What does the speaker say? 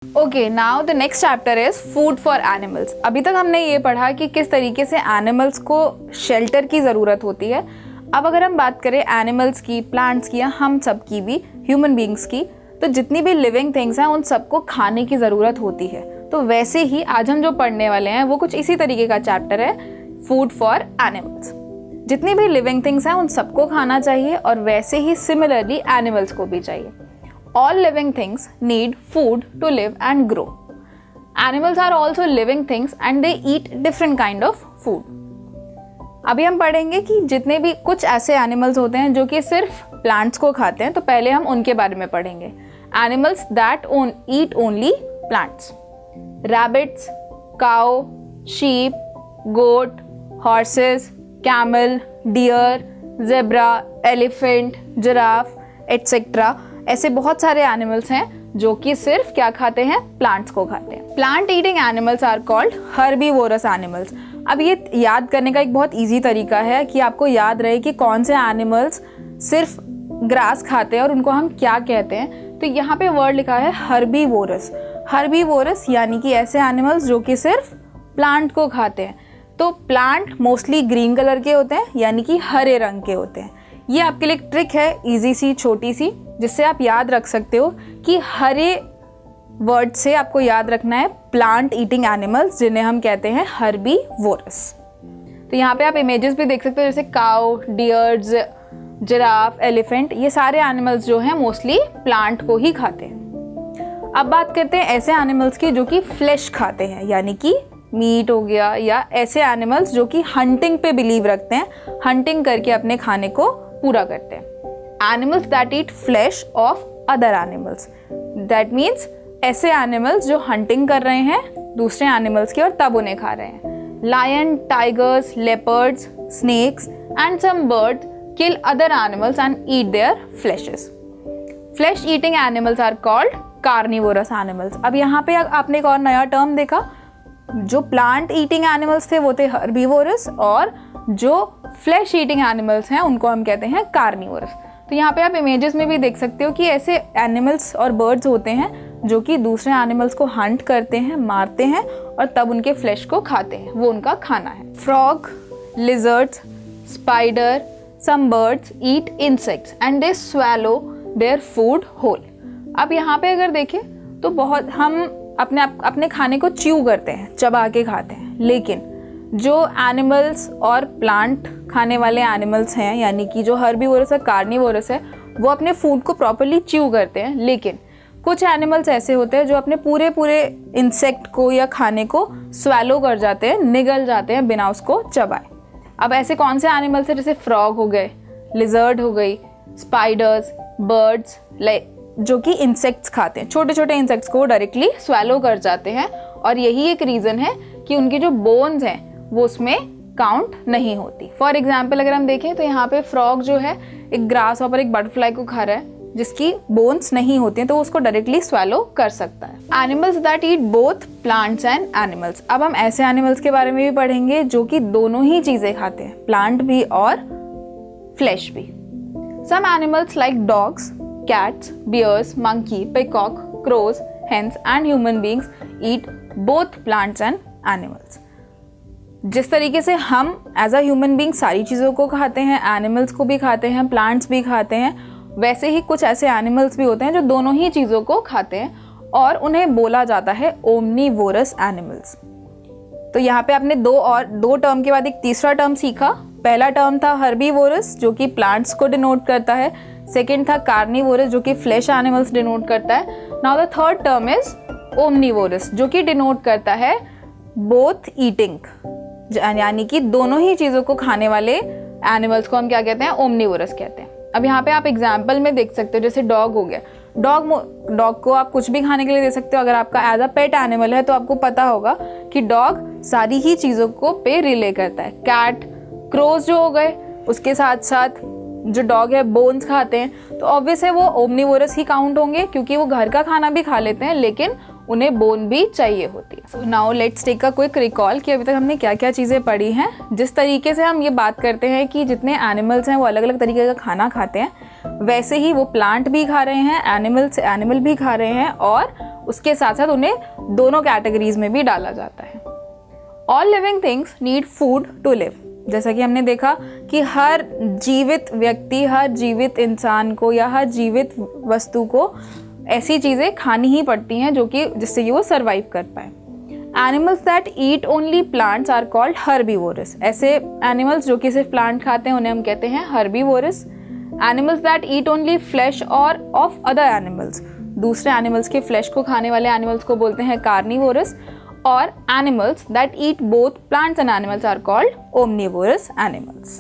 Okay, now the next chapter is food for animals. अभी तक हमने ये पढ़ा कि किस तरीके से एनिमल्स को शेल्टर की ज़रूरत होती है। अब अगर हम बात करें एनिमल्स की, प्लांट्स की, या हम सब की भी, ह्यूमन बींग्स की, तो जितनी भी लिविंग थिंग्स हैं उन सबको खाने की ज़रूरत होती है। तो वैसे ही आज हम जो पढ़ने वाले हैं वो कुछ इसी तरीके का चैप्टर है, फूड फॉर एनिमल्स। जितनी भी लिविंग थिंग्स हैं उन सबको खाना चाहिए और वैसे ही सिमिलरली एनिमल्स को भी चाहिए। All living things need food to live and grow. Animals are also living things and they eat different kind of food. अभी हम पढ़ेंगे कि जितने भी कुछ ऐसे एनिमल्स होते हैं जो कि सिर्फ प्लांट्स को खाते हैं, तो पहले हम उनके बारे में पढ़ेंगे। Animals that eat only plants. Rabbits, cow, sheep, goat, horses, camel, deer, zebra, elephant, giraffe, etc. ऐसे बहुत सारे एनिमल्स हैं जो कि सिर्फ क्या खाते हैं, प्लांट्स को खाते हैं। Plant eating animals are called herbivorous animals. अब ये याद करने का एक बहुत इजी तरीका है कि आपको याद रहे कि कौन से एनिमल्स सिर्फ ग्रास खाते हैं और उनको हम क्या कहते हैं। तो यहाँ पे वर्ड लिखा है हर्बीवोरस। हर्बीवोरस यानी कि ऐसे एनिमल्स जो कि सिर्फ प्लांट को खाते हैं। तो प्लांट मोस्टली ग्रीन कलर के होते हैं, यानी कि हरे रंग के होते हैं। ये आपके लिए एक ट्रिक है, इजी सी, छोटी सी, जिससे आप याद रख सकते हो कि हरे वर्ड से आपको याद रखना है प्लांट ईटिंग एनिमल्स, जिन्हें हम कहते हैं हर्बीवोरस। तो यहाँ पे आप इमेजेस भी देख सकते हो, जैसे काउ, डियर्स, जिराफ, एलिफेंट, ये सारे एनिमल्स जो हैं मोस्टली प्लांट को ही खाते हैं। अब बात करते हैं ऐसे एनिमल्स की जो कि फ्लैश खाते हैं, यानी कि मीट हो गया, या ऐसे एनिमल्स जो कि हंटिंग पे बिलीव रखते हैं, हंटिंग करके अपने खाने को पूरा करते हैं। Animals that eat flesh of other animals. That means ऐसे एनिमल्स जो हंटिंग कर रहे हैं दूसरे एनिमल्स की और तब उन्हें खा रहे हैं। Lion, tigers, leopards, snakes and some birds kill other animals and eat their fleshes. Flesh eating animals are called carnivorous animals. अब यहाँ पे आपने एक और नया टर्म देखा, जो प्लांट ईटिंग एनिमल्स थे वो थे हर्बीवोरस, और जो फ्लैश ईटिंग एनिमल्स हैं उनको हम कहते हैं कार्निवोरस। तो यहाँ पे आप इमेजेस में भी देख सकते हो कि ऐसे एनिमल्स और बर्ड्स होते हैं जो कि दूसरे एनिमल्स को हंट करते हैं, मारते हैं और तब उनके फ्लैश को खाते हैं, वो उनका खाना है। Frog, lizards, spider, some birds eat insects and they swallow their food whole. अब यहाँ पे अगर देखें तो बहुत हम अपने खाने को च्यू करते हैं, चबा के खाते हैं, लेकिन जो एनिमल्स और प्लांट खाने वाले एनिमल्स हैं, यानी कि जो हर्बीवोरस है, कार्निवोरस है, वो अपने फूड को प्रॉपर्ली च्यू करते हैं। लेकिन कुछ एनिमल्स ऐसे होते हैं जो अपने पूरे इंसेक्ट को या खाने को स्वैलो कर जाते हैं, निगल जाते हैं बिना उसको चबाए। अब ऐसे कौन से एनिमल्स हैं, जैसे फ्रॉग हो गए, लिजर्ड हो गई, स्पाइडर्स, बर्ड्स, जो कि इंसेक्ट्स खाते हैं, छोटे छोटे इंसेक्ट्स को डायरेक्टली स्वैलो कर जाते हैं, और यही एक रीज़न है कि उनकी जो बोन्स हैं वो उसमें काउंट नहीं होती। फॉर एग्जाम्पल अगर हम देखें तो यहाँ पे फ्रॉग जो है एक ग्रास हॉपर, एक बटरफ्लाई को खा रहा है जिसकी बोन्स नहीं होती हैं, तो उसको डायरेक्टली स्वैलो कर सकता है। Animals that eat both plants and animals. अब हम ऐसे एनिमल्स के बारे में भी पढ़ेंगे जो कि दोनों ही चीज़ें खाते हैं, प्लांट भी और फ्लैश भी। Some animals like dogs, cats, bears, monkey, peacock, crows, hens and human beings eat both plants and animals. जिस तरीके से हम एज अ ह्यूमन बीइंग सारी चीज़ों को खाते हैं, एनिमल्स को भी खाते हैं, प्लांट्स भी खाते हैं, वैसे ही कुछ ऐसे एनिमल्स भी होते हैं जो दोनों ही चीज़ों को खाते हैं और उन्हें बोला जाता है ओमनीवोरस एनिमल्स। तो यहाँ पे आपने दो टर्म के बाद एक तीसरा टर्म सीखा। पहला टर्म था हर्बीवोरस जो कि प्लांट्स को डिनोट करता है, सेकेंड था कार्निवोरस जो कि फ्लैश एनिमल्स डिनोट करता है। Now the third term is omnivorous जो कि डिनोट करता है बोथ ईटिंग, यानी कि दोनों ही चीज़ों को खाने वाले एनिमल्स को हम क्या कहते हैं, ओमनीवोरस कहते हैं। अब यहाँ पे आप एग्जाम्पल में देख सकते हो, जैसे डॉग हो गया, डॉग को आप कुछ भी खाने के लिए दे सकते हो। अगर आपका एज अ पेट एनिमल है तो आपको पता होगा कि डॉग सारी ही चीज़ों को पे रिले करता है। कैट, क्रोज जो हो गए, उसके साथ साथ जो डॉग है बोन्स खाते हैं, तो ऑब्वियस है वो ओमनीवोरस ही काउंट होंगे क्योंकि वो घर का खाना भी खा लेते हैं लेकिन उन्हें बोन भी चाहिए होती है। So now let's take a quick recall कि अभी तक हमने क्या क्या चीज़ें पढ़ी हैं। जिस तरीके से हम ये बात करते हैं कि जितने एनिमल्स हैं वो अलग अलग तरीके का खाना खाते हैं, वैसे ही वो प्लांट भी खा रहे हैं, एनिमल भी खा रहे हैं और उसके साथ साथ उन्हें दोनों कैटेगरीज में भी डाला जाता है। All living things need food to live. जैसा कि हमने देखा कि हर जीवित व्यक्ति, हर जीवित इंसान को या हर जीवित वस्तु को ऐसी चीज़ें खानी ही पड़ती हैं जो कि जिससे कि वो सर्वाइव कर पाए। Animals that eat only plants are called herbivorous. ऐसे एनिमल्स जो कि सिर्फ प्लांट खाते हैं उन्हें हम कहते हैं herbivorous. Animals that eat only flesh और ऑफ अदर एनिमल्स, दूसरे एनिमल्स के फ्लैश को खाने वाले एनिमल्स को बोलते हैं कार्निवोरस। और animals that eat both plants and animals are called omnivorous animals.